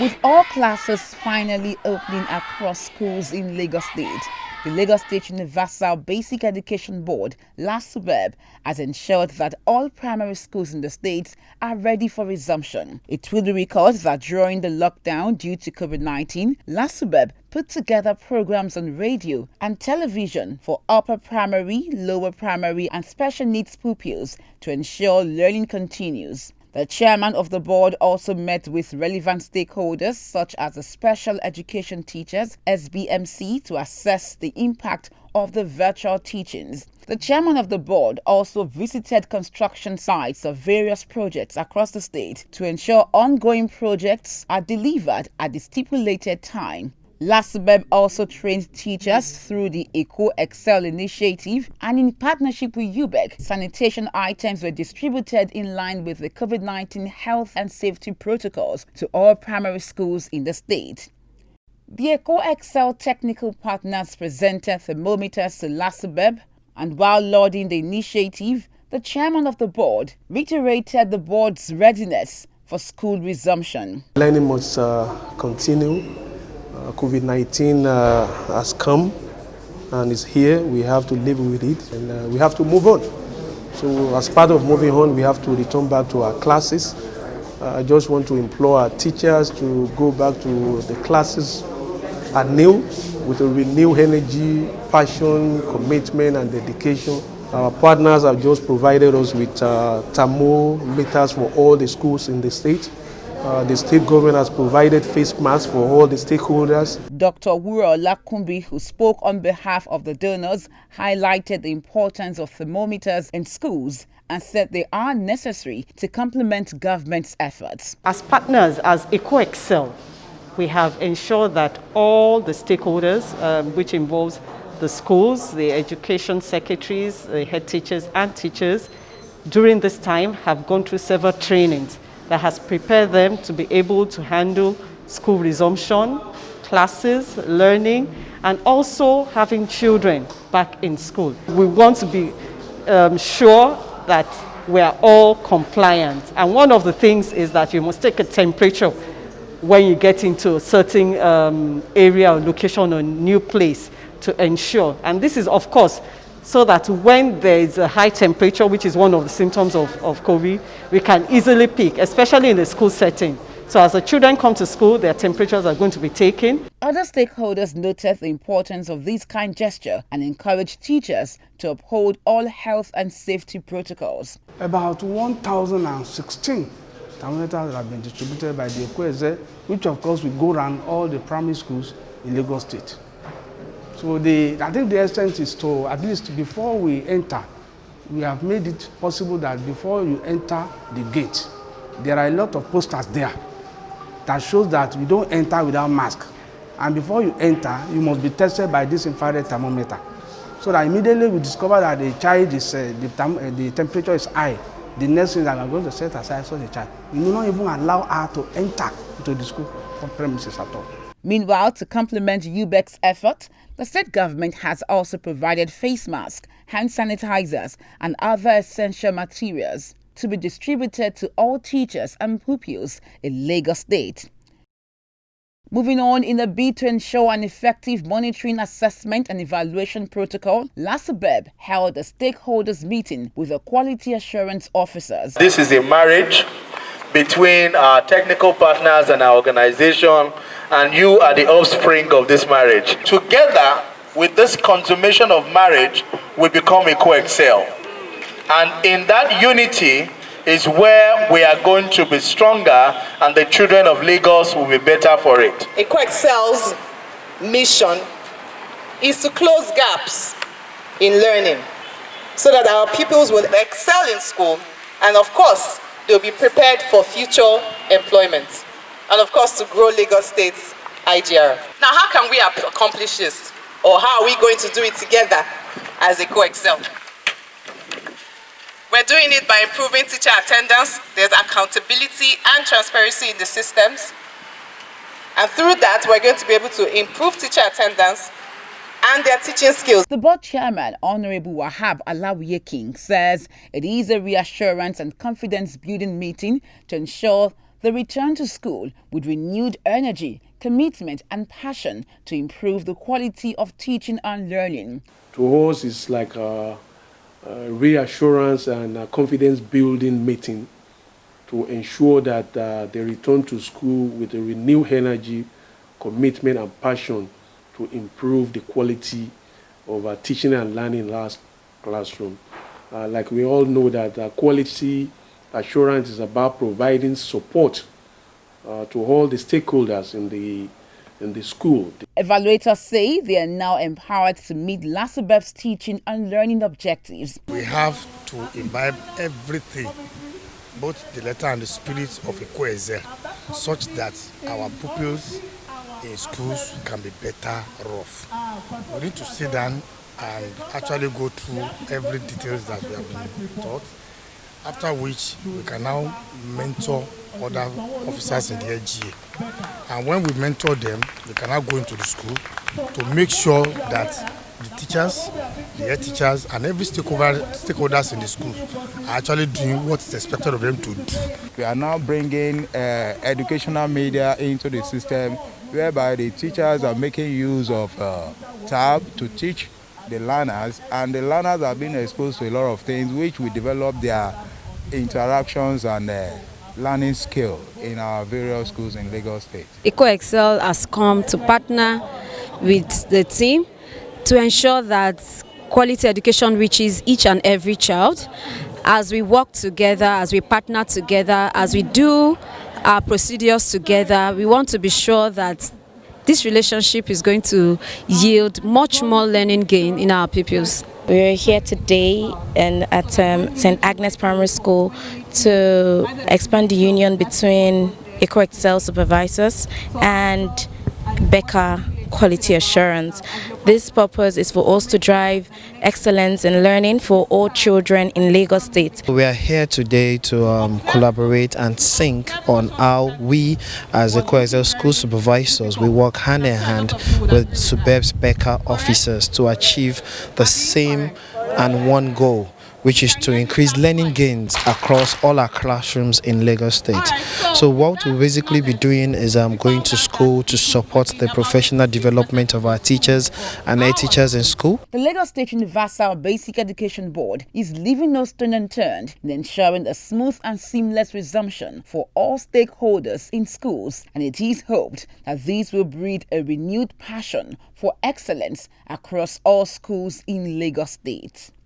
With all classes finally opening across schools in Lagos State, the Lagos State Universal Basic Education Board, Lasubeb, has ensured that all primary schools in the state are ready for resumption. It will be recalled that during the lockdown due to COVID-19, Lasubeb put together programs on radio and television for upper primary, lower primary and special needs pupils to ensure learning continues. The chairman of the board also met with relevant stakeholders such as the special education teachers, SBMC, to assess the impact of the virtual teachings. The chairman of the board also visited construction sites of various projects across the state to ensure ongoing projects are delivered at the stipulated time. Lasubeb also trained teachers through the Eco Excel initiative, and in partnership with UBEC, sanitation items were distributed in line with the COVID-19 health and safety protocols to all primary schools in the state. The Eco Excel technical partners presented thermometers to Lasubeb, and while lauding the initiative, the chairman of the board reiterated the board's readiness for school resumption. Learning must continue. COVID-19 has come and is here. We have to live with it and we have to move on. So as part of moving on, we have to return back to our classes. I just want to implore our teachers to go back to the classes anew with a renewed energy, passion, commitment and dedication. Our partners have just provided us with thermometers for all the schools in the state. The state government has provided face masks for all the stakeholders. Dr. Wuro Lakumbi, who spoke on behalf of the donors, highlighted the importance of thermometers in schools and said they are necessary to complement government's efforts. As partners, as Eco Excel, we have ensured that all the stakeholders, which involves the schools, the education secretaries, the head teachers and teachers, during this time have gone through several trainings that has prepared them to be able to handle school resumption, classes, learning, and also having children back in school. We want to be sure that we are all compliant. And one of the things is that you must take a temperature when you get into a certain area or location or new place to ensure. And this is, of course, so that when there is a high temperature, which is one of the symptoms of COVID, we can easily pick, especially in the school setting. So as the children come to school, their temperatures are going to be taken. Other stakeholders noted the importance of this kind gesture and encouraged teachers to uphold all health and safety protocols. About 1,016 thermometers have been distributed by the Eco-Excel, which of course will go around all the primary schools in Lagos State. So I think the essence is to, at least before we enter, we have made it possible that before you enter the gate, there are a lot of posters there that shows that you don't enter without mask. And before you enter, you must be tested by this infrared thermometer. So that immediately we discover that the child is, the temperature is high. The next thing that we are going to set aside such a child, we will not even allow her to enter into the school premises at all. Meanwhile, to complement UBEC's effort, the state government has also provided face masks, hand sanitizers, and other essential materials to be distributed to all teachers and pupils in Lagos State. Moving on, in a bid to ensure an effective monitoring, assessment and evaluation protocol, Lasubeb held a stakeholders meeting with the quality assurance officers. This is a marriage between our technical partners and our organization, and you are the offspring of this marriage. Together with this consummation of marriage, we become Eco Excel. And in that unity is where we are going to be stronger, and the children of Lagos will be better for it. Eco Excel's mission is to close gaps in learning so that our pupils will excel in school, and of course, they'll be prepared for future employment, and of course to grow Lagos State's IGR. Now, how can we accomplish this? Or how are we going to do it together as Eco Excel? We're doing it by improving teacher attendance. There's accountability and transparency in the systems. And through that, we're going to be able to improve teacher attendance and their teaching skills. The board chairman, Honorable Wahab Alawiye King, says it is a reassurance and confidence-building meeting to ensure They return to school with renewed energy, commitment and passion to improve the quality of teaching and learning. To us, it's like a reassurance and a confidence-building meeting to ensure that they return to school with a renewed energy, commitment and passion to improve the quality of teaching and learning in our classroom. Like we all know that quality assurance is about providing support to all the stakeholders in the school. Evaluators say they are now empowered to meet Lasubeb's teaching and learning objectives. We have to imbibe everything, both the letter and the spirit of Ekweze, such that our pupils in schools can be better off. We need to sit down and actually go through every details that we have been taught, after which we can now mentor other officers in the AGA. And when we mentor them, we can now go into the school to make sure that the teachers, the head teachers, and every stakeholders in the school are actually doing what is expected of them to do. We are now bringing educational media into the system, whereby the teachers are making use of tab to teach the learners, and the learners are being exposed to a lot of things which will develop their interactions and learning skill in our various schools in Lagos State. EcoExcel has come to partner with the team to ensure that quality education reaches each and every child. As we work together, as we partner together, as we do our procedures together, we want to be sure that this relationship is going to yield much more learning gain in our pupils. We're here today at St. Agnes Primary School to expand the union between EcoExcel supervisors and Becker Quality Assurance. This purpose is for us to drive excellence in learning for all children in Lagos State. We are here today to collaborate and think on how we as EcoExcel school supervisors, we work hand in hand with Lasubeb's Becker officers to achieve the same and one goal, which is to increase learning gains across all our classrooms in Lagos State. So what we'll basically be doing is going to school to support the professional development of our teachers and head teachers in school. The Lagos State Universal Basic Education Board is leaving no stone unturned in ensuring a smooth and seamless resumption for all stakeholders in schools, and it is hoped that this will breed a renewed passion for excellence across all schools in Lagos State.